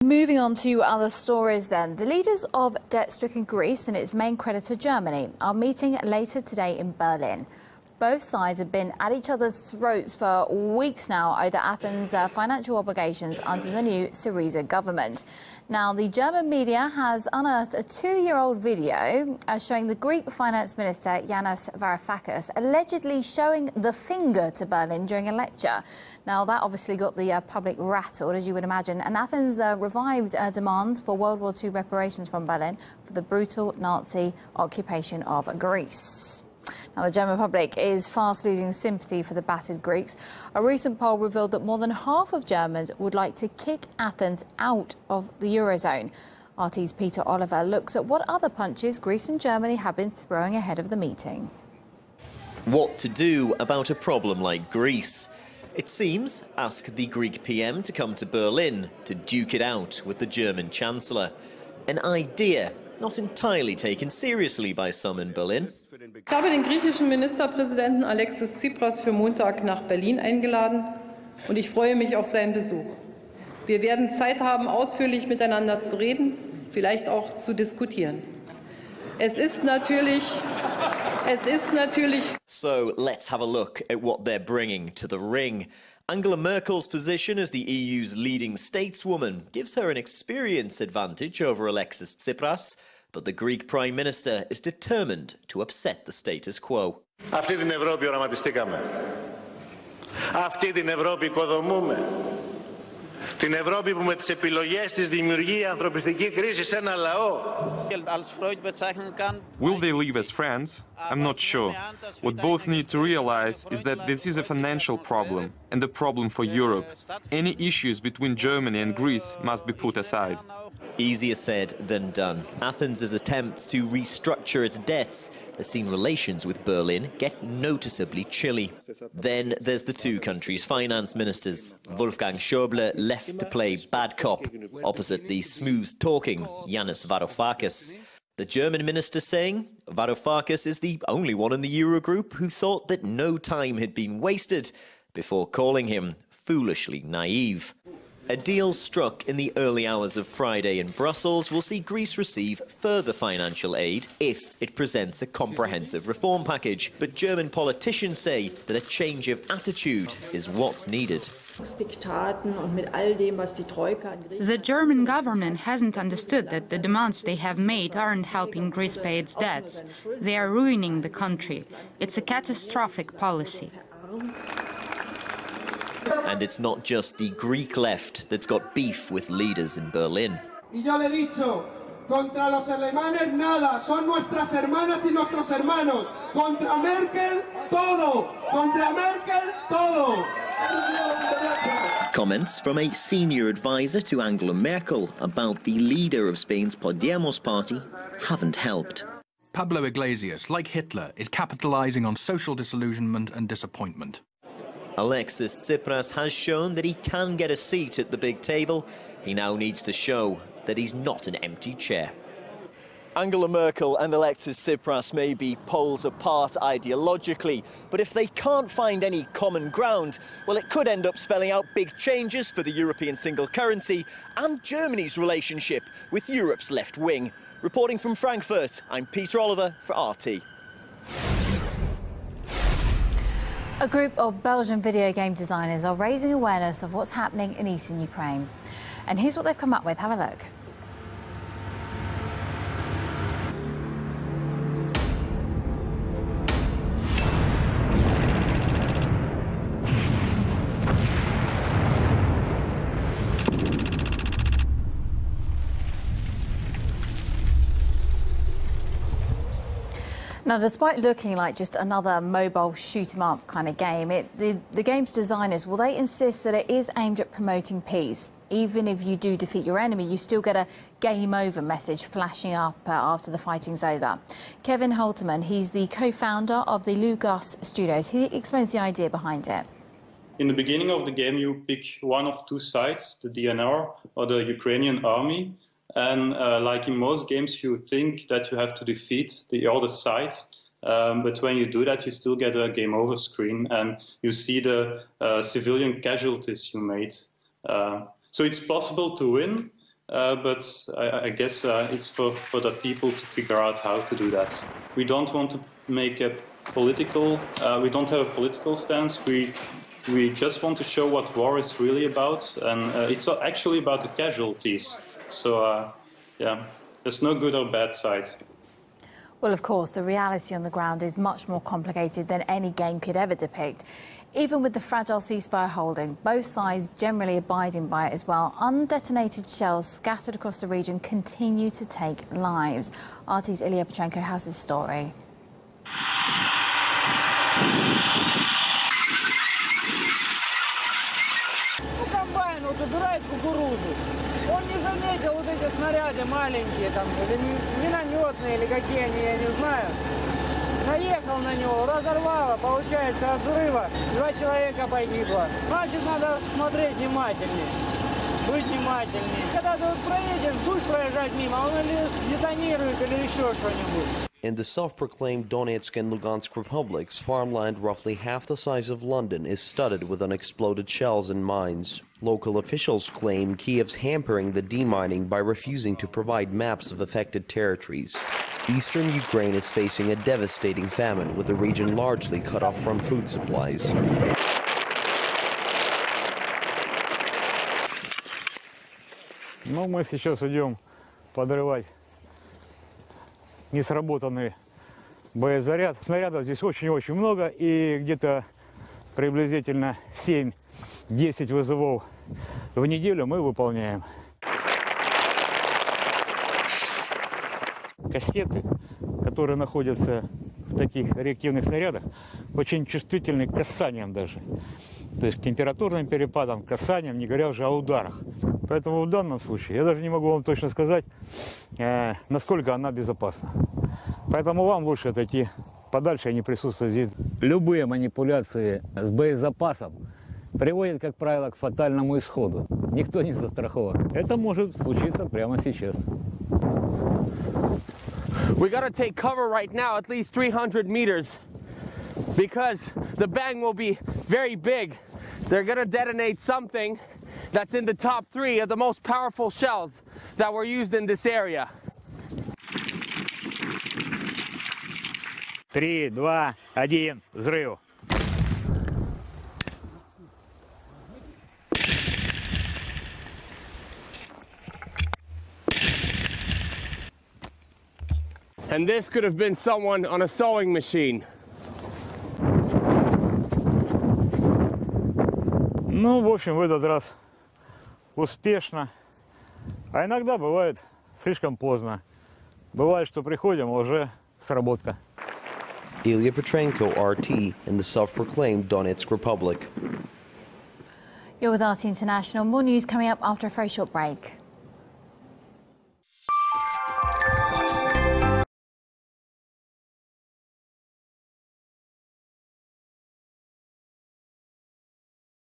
Moving on to other stories then. The leaders of debt-stricken Greece and its main creditor Germany are meeting later today in Berlin. Both sides have been at each other's throats for weeks now over Athens' financial obligations under the new Syriza government. Now, the German media has unearthed a 2-year-old video showing the Greek finance minister Yanis Varoufakis allegedly showing the finger to Berlin during a lecture. Now, that obviously got the public rattled, as you would imagine, and Athens revived demands for World War II reparations from Berlin for the brutal Nazi occupation of Greece. Now, the German public is fast losing sympathy for the battered Greeks. A recent poll revealed that more than half of Germans would like to kick Athens out of the Eurozone. RT's Peter Oliver looks at what other punches Greece and Germany have been throwing ahead of the meeting. What to do about a problem like Greece? It seems, ask the Greek PM to come to Berlin to duke it out with the German Chancellor. An idea not entirely taken seriously by some in Berlin. Ich habe den griechischen Ministerpräsidenten Alexis Tsipras für Montag nach Berlin eingeladen und ich freue mich auf seinen Besuch. Wir werden Zeit haben, ausführlich miteinander zu reden, vielleicht auch zu diskutieren. Es ist natürlich. So let's have a look at what they're bringing to the ring. Angela Merkel's position as the EU's leading stateswoman gives her an experience advantage over Alexis Tsipras, but the Greek Prime Minister is determined to upset the status quo. Αυτή την Ευρώπη οραματιστήκαμε. Αυτή την Ευρώπη οικοδομούμε. Την Ευρώπη που με τις επιλογές της δημιουργεί ανθρωπιστική κρίση σε ένα λαό. Will they leave as friends? I'm not sure. What both need to realize is that this is a financial problem and a problem for Europe. Any issues between Germany and Greece must be put aside. Easier said than done. Athens' attempts to restructure its debts has seen relations with Berlin get noticeably chilly. Then there's the two countries' finance ministers. Wolfgang Schäuble left to play bad cop opposite the smooth-talking Yanis Varoufakis. The German minister saying Varoufakis is the only one in the Eurogroup who thought that no time had been wasted before calling him foolishly naive. A deal struck in the early hours of Friday in Brussels will see Greece receive further financial aid if it presents a comprehensive reform package. But German politicians say that a change of attitude is what's needed. The German government hasn't understood that the demands they have made aren't helping Greece pay its debts. They are ruining the country. It's a catastrophic policy. And it's not just the Greek left that's got beef with leaders in Berlin. Contra los alemanes nada, son nuestras hermanas y nuestros hermanos. Contra Merkel todo, contra Merkel todo. Comments from a senior advisor to Angela Merkel about the leader of Spain's Podemos party haven't helped. Pablo Iglesias, like Hitler, is capitalizing on social disillusionment and disappointment. Alexis Tsipras has shown that he can get a seat at the big table. He now needs to show that he's not an empty chair. Angela Merkel and Alexis Tsipras may be poles apart ideologically, but if they can't find any common ground, well, it could end up spelling out big changes for the European single currency and Germany's relationship with Europe's left wing. Reporting from Frankfurt, I'm Peter Oliver for RT. A group of Belgian video game designers are raising awareness of what's happening in eastern Ukraine. And here's what they've come up with. Have a look. Now, despite looking like just another mobile shoot-'em-up kind of game, the game's designers, well, they insist that it is aimed at promoting peace. Even if you do defeat your enemy, you still get a game over message flashing up after the fighting's over. Kevin Holterman, he's the co-founder of the Lugas Studios. He explains the idea behind it. In the beginning of the game, you pick one of two sides, the DNR or the Ukrainian army. And like in most games, you think that you have to defeat the other side. But when you do that, you still get a game over screen and you see the civilian casualties you made. So it's possible to win, but I guess it's for the people to figure out how to do that. We don't want to make a political, we don't have a political stance. We just want to show what war is really about, and it's actually about the casualties. So, yeah, there's no good or bad side. Well, of course, the reality on the ground is much more complicated than any game could ever depict. Even with the fragile ceasefire holding, both sides generally abiding by it as well, undetonated shells scattered across the region continue to take lives. RT's Ilya Petrenko has this story. Комбайн вот убирает кукурузу. Он не заметил вот эти снаряды маленькие, там, или минометные, или какие они, я не знаю. Наехал на него, разорвало, получается, от взрыва 2 человека погибло. Значит, надо смотреть внимательнее, быть внимательнее. Когда ты вот проедешь, будешь проезжать мимо, он или детонирует, или еще что-нибудь. In the self-proclaimed Donetsk and Lugansk republics, farmland roughly half the size of London is studded with unexploded shells and mines. Local officials claim Kiev's hampering the demining by refusing to provide maps of affected territories. Eastern Ukraine is facing a devastating famine, with the region largely cut off from food supplies. Ну, мы сейчас идем подрывать несработанный боезаряд. Снарядов здесь очень-очень много, и где-то приблизительно 7-10 вызовов в неделю мы выполняем. Кассеты, которые находятся в таких реактивных снарядах, очень чувствительны к касаниям даже. То есть к температурным перепадам, к касаниям, не говоря уже о ударах. Поэтому в данном случае я даже не могу вам точно сказать, насколько она безопасна. Поэтому вам лучше отойти подальше и не присутствовать здесь. Любые манипуляции с боезапасом приводят, как правило, к фатальному исходу. Никто не застрахован. Это может случиться прямо сейчас. We gotta take cover right now, at least 300 meters, because the bang will be very big. They're gonna detonate something that's in the top 3 of the most powerful shells that were used in this area. 3, 2, 1, взрыв. And this could have been someone on a sewing machine. Ну, в общем, в этот раз успешно. А иногда бывает слишком поздно. Бывает, что приходим, а уже сработка. Ilya Petrenko, RT, in the self-proclaimed Donetsk Republic. You're with RT International. More news coming up after a very short break.